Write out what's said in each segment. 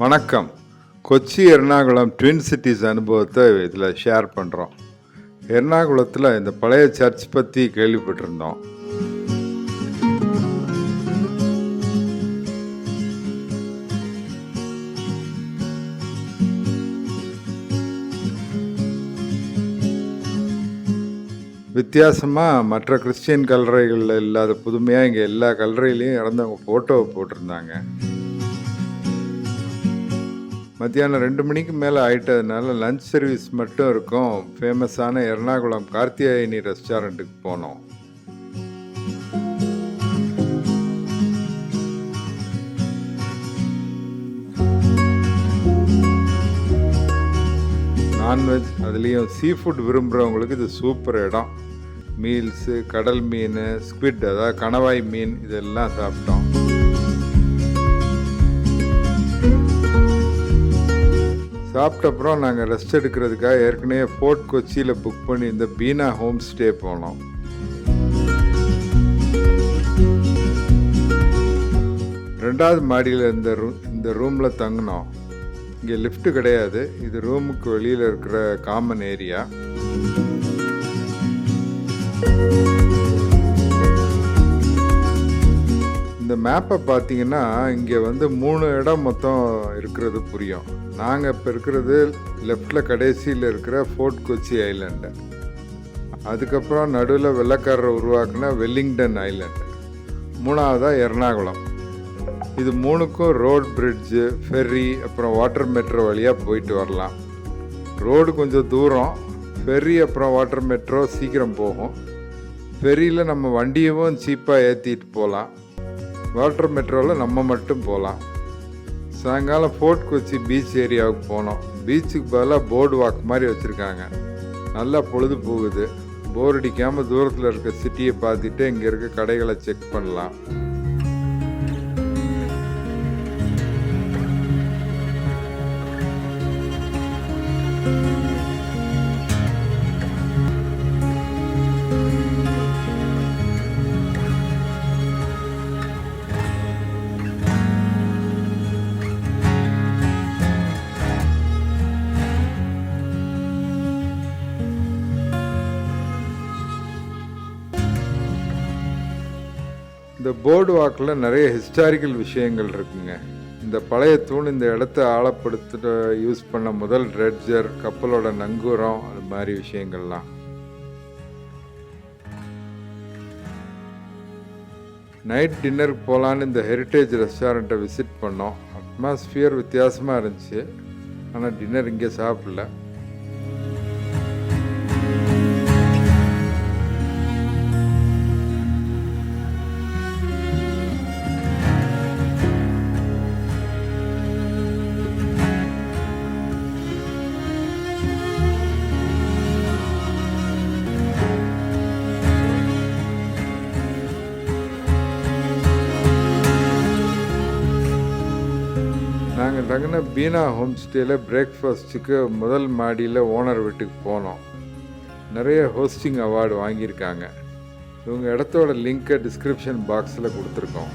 வணக்கம். Kochi Ernakulam twin cities அனுபவத்தை இதில் ஷேர் பண்ணுறோம். எர்ணாகுளத்தில் இந்த பழைய சர்ச் பற்றி கேள்விப்பட்டிருந்தோம். வித்தியாசமாக மற்ற கிறிஸ்டியன் கல்லறைகளில் இல்லாத புதுமையாக இங்கே எல்லா கல்லறையிலையும் இறந்தவங்க ஃபோட்டோவை போட்டிருந்தாங்க. மத்தியானம் 2 மணிக்கு மேலே ஆயிட்டதுனால லஞ்ச் சர்வீஸ் மட்டும் இருக்கும். ஃபேமஸான எர்ணாகுளம் கார்த்தியாயினி ரெஸ்டாரண்ட்டுக்கு போனோம். நான்வெஜ், அதுலேயும் சீ ஃபுட் விரும்புகிறவங்களுக்கு இது சூப்பர் இடம். மீல்ஸு, கடல் மீன், ஸ்குவிட், அதாவது கணவாய் மீன், இதெல்லாம் சாப்பிட்டோம். சாப்பிட்டப்புறம் நாங்கள் ரெஸ்ட் எடுக்கிறதுக்காக ஏற்கனவே ஃபோர்ட் கொச்சியில் புக் பண்ணி இந்த பீனா ஹோம் ஸ்டே போனோம். ரெண்டாவது மாடியில் இந்த ரூமில் தங்கினோம். இங்கே லிஃப்ட்டு கிடையாது. இது ரூமுக்கு வெளியில் இருக்கிற காமன் ஏரியா. இந்த மேப்பை பார்த்தீங்கன்னா இங்கே 3 இடம் மொத்தம் இருக்கிறது புரியும். நாங்கள் இப்போ இருக்கிறது லெஃப்டில் கடைசியில் இருக்கிற ஃபோர்ட் கொச்சி ஐலாண்டு. அதுக்கப்புறம் நடுவில் வெள்ளைக்காரரை உருவாக்குன வெல்லிங்டன் ஐலாண்டு. மூணாவதாக எர்ணாகுளம். இது 3க்கும் ரோட், பிரிட்ஜு, ஃபெர்ரி, அப்புறம் வாட்டர் மெட்ரோ வழியாக போயிட்டு வரலாம். ரோடு கொஞ்சம் தூரம், ஃபெர்ரி அப்புறம் வாட்டர் மெட்ரோ சீக்கிரம் போகும். ஃபெர்ரியில் நம்ம வண்டியவும் சீப்பாக ஏற்றிட்டு போகலாம். வாட்டர் மெட்ரோவில் நம்ம மட்டும் போகலாம். சாயங்காலம் ஃபோர்ட் கொச்சி பீச் ஏரியாவுக்கு போனோம். பீச்சுக்கு பதிலாக போர்டு வாக் மாதிரி வச்சுருக்காங்க. நல்லா பொழுது போகுது. போர் அடிக்காமல் தூரத்தில் இருக்க சிட்டியை பார்த்துட்டு இங்கே இருக்க கடைகளை செக் பண்ணலாம். இந்த போர்டு வாக்கில் நிறைய ஹிஸ்டாரிக்கல் விஷயங்கள் இருக்குங்க. இந்த பழைய தூண் இந்த இடத்த ஆழப்படுத்த யூஸ் பண்ண முதல் ட்ரெட்ஜர், கப்பலோட நங்கூரம், அது மாதிரி விஷயங்கள்லாம். நைட் டின்னருக்கு போகலான்னு இந்த ஹெரிட்டேஜ் ரெஸ்டாரண்ட்டை விசிட் பண்ணோம். அட்மாஸ்பியர் வித்தியாசமாக இருந்துச்சு. ஆனால் டின்னர் இங்கே சாப்பிடல. நாங்கள் தங்கின பீனா ஹோம் ஸ்டேயில் பிரேக்ஃபாஸ்ட்டுக்கு முதல் மாடியில் ஓனர் வீட்டுக்கு போனோம். நிறைய ஹோஸ்டிங் அவார்டு வாங்கியிருக்காங்க. இவங்க இடத்தோட லிங்க்கை டிஸ்கிரிப்ஷன் பாக்ஸில் கொடுத்துருக்கோம்.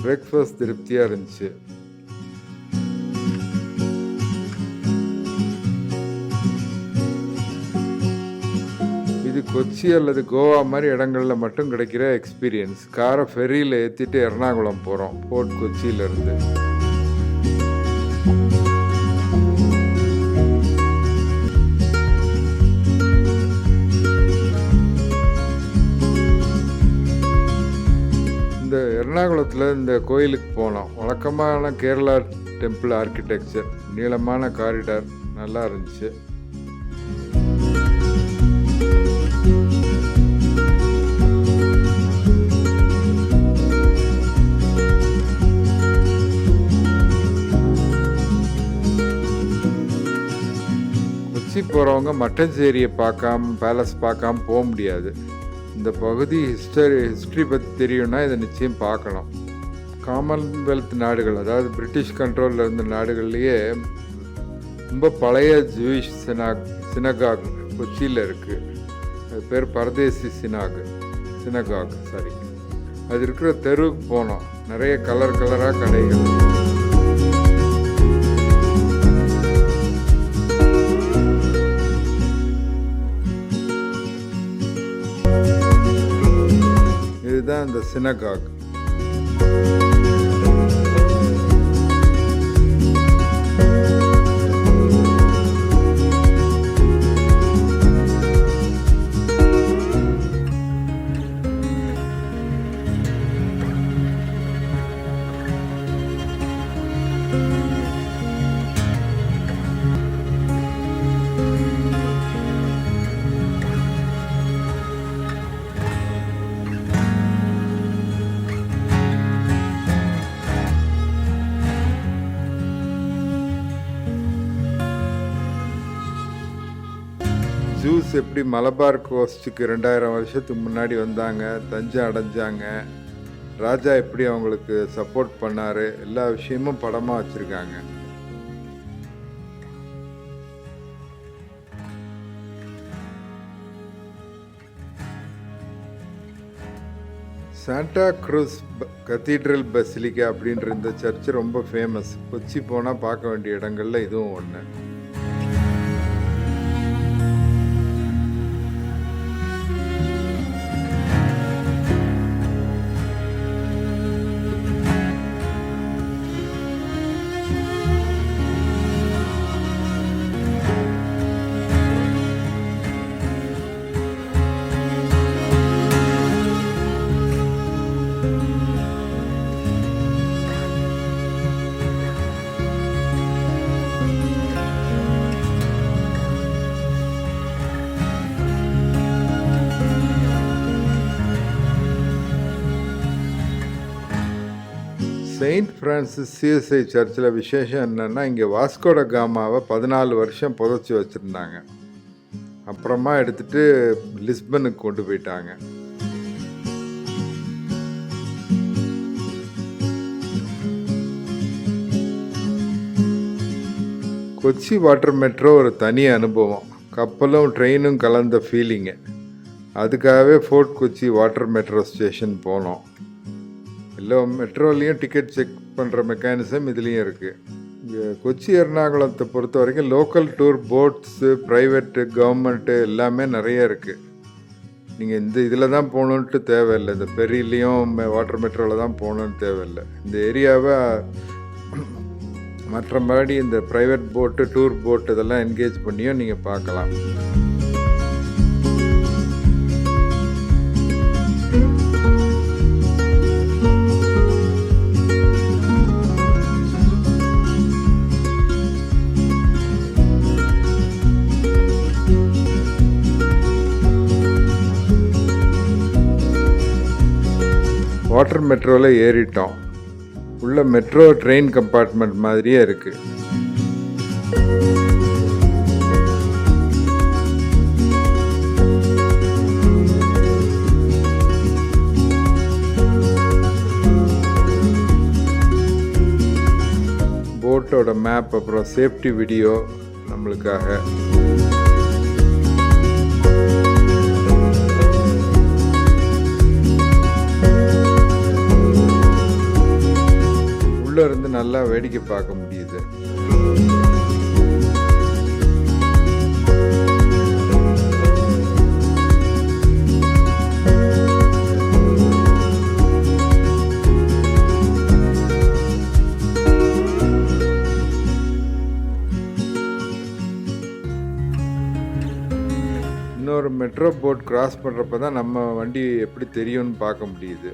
பிரேக்ஃபாஸ்ட் திருப்தியாக இருந்துச்சு. இது கொச்சி அல்லது கோவா மாதிரி இடங்களில் மட்டும் கிடைக்கிற எக்ஸ்பீரியன்ஸ். காரை ஃபெர்ரியில் ஏற்றிட்டு எர்ணாகுளம் போகிறோம் ஃபோர்ட் கொச்சியிலேருந்து. இந்த எர்ணாகுளத்தில் இந்த கோயிலுக்கு போனோம். வழக்கமான கேரளா டெம்பிள் ஆர்கிடெக்சர், நீளமான காரிடார், நல்லா இருந்துச்சு. கொச்சி போகிறவங்க மட்டஞ்சேரியை பார்க்காம பேலஸ் பார்க்காம போக முடியாது. இந்த பகுதி ஹிஸ்ட்ரி பற்றி தெரியும்னா இதை நிச்சயம் பார்க்கணும். காமன்வெல்த் நாடுகள், அதாவது பிரிட்டிஷ் கண்ட்ரோலில் இருந்த நாடுகள்லேயே ரொம்ப பழைய ஜூயிஷ் சினகாக் கொச்சியில் இருக்குது. அது பேர் பரதேசி சினகாக். அது இருக்கிற தெருவுக்கு போனோம். நிறைய கலராக கடைகள். இதுதான் இந்த சினகாக். ஜூஸ் எப்படி மலபார் கோஸ்ட்டுக்கு 2000 வருஷத்துக்கு முன்னாடி வந்தாங்க, தஞ்சம் அடைஞ்சாங்க, ராஜா எப்படி அவங்களுக்கு சப்போர்ட் பண்ணார், எல்லா விஷயமும் படமாக வச்சுருக்காங்க. சாண்டா க்ரூஸ் கத்தீட்ரல் பசிலிக்கா அப்படின்ற இந்த சர்ச்சு ரொம்ப ஃபேமஸ். கொச்சி போனால் பார்க்க வேண்டிய இடங்கள்ல இதுவும் ஒன்று. செயின்ட் ஃப்ரான்சிஸ் சிஎஸ்ஐ சர்ச்சில் விசேஷம் என்னென்னா, இங்கே வாஸ்கோட காமாவை 14 வருஷம் புதைச்சி வச்சுருந்தாங்க. அப்புறமா எடுத்துகிட்டு லிஸ்பனுக்கு கொண்டு போயிட்டாங்க. கொச்சி வாட்டர் மெட்ரோ ஒரு தனி அனுபவம். கப்பலும் ட்ரெயினும் கலந்த ஃபீலிங்கு. அதுக்காகவே Fort Kochi water metro station போனோம். எல்லா மெட்ரோலையும் டிக்கெட் செக் பண்ணுற மெக்கானிசம் இதுலேயும் இருக்குது. இங்கே கொச்சி எர்ணாகுளத்தை பொறுத்த வரைக்கும் local tour boats, private, government எல்லாமே நிறைய இருக்குது. நீங்கள் இந்த இதில் தான் போகணுன்ட்டு தேவையில்லை. இந்த பெரிலையும் வாட்டர் மெட்ரோவில் தான் போகணுன்னு தேவையில்லை. இந்த ஏரியாவை மற்றபடி இந்த ப்ரைவேட் போட்டு, டூர் போட்டு இதெல்லாம் என்கேஜ் பண்ணியும் நீங்கள் பார்க்கலாம். வாட்டர் மெட்ரோவில் ஏறிட்டோம். உள்ள மெட்ரோ ட்ரெயின் கம்பார்ட்மெண்ட் மாதிரியே இருக்குது. போட்டோட மேப், அப்புறம் சேஃப்டி வீடியோ நம்மளுக்காக. இருந்து நல்லா வேடிக்கை பார்க்க முடியுது. இன்னொரு மெட்ரோ போட் கிராஸ் பண்ணுறப்ப தான் நம்ம வண்டி எப்படி தெரியும்னு பார்க்க முடியுது.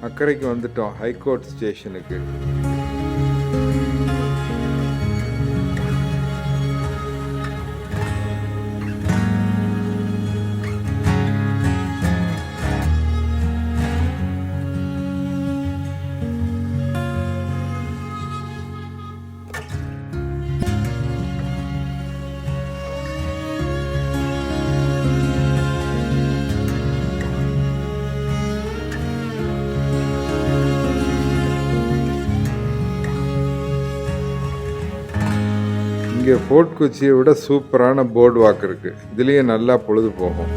அக்கறைக்கு வந்துட்டோம், ஹைகோர்ட் ஸ்டேஷனுக்கு. இங்கே ஃபோர்ட் கொச்சியை விட சூப்பரான போர்டு வாக் இருக்குது. இதுலேயே நல்லா பொழுது போகும்.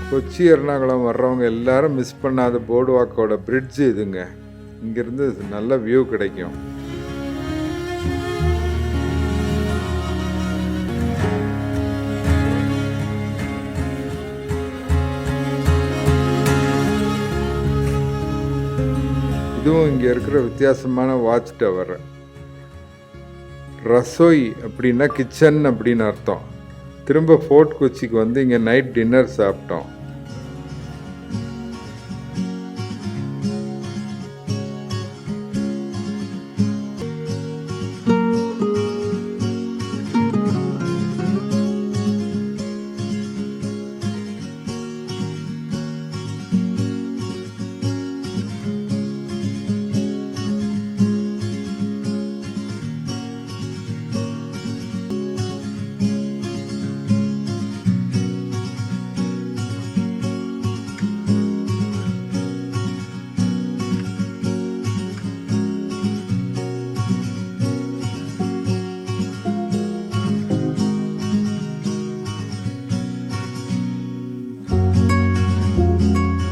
கொச்சி எர்ணாகுளம் வர்றவங்க எல்லாரும் மிஸ் பண்ணாத போர்டு வாக்கோட பிரிட்ஜ் இதுங்க. இங்கேருந்து நல்ல வியூ கிடைக்கும். இதுவும் இங்கே இருக்கிற வித்தியாசமான வாட்ச் டவர். ரசோய் அப்படின்னா கிச்சன் அப்படின்னு அர்த்தம். திரும்ப ஃபோர்ட் கொச்சிக்கு வந்து இங்கே நைட் டின்னர் சாப்பிட்டோம்.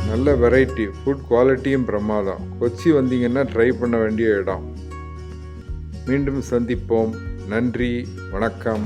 நல்ல வெரைட்டி, ஃபுட் குவாலிட்டியும் பிரமாதம். கொச்சி வந்தீங்கன்னா ட்ரை பண்ண வேண்டிய இடம். மீண்டும் சந்திப்போம். நன்றி, வணக்கம்.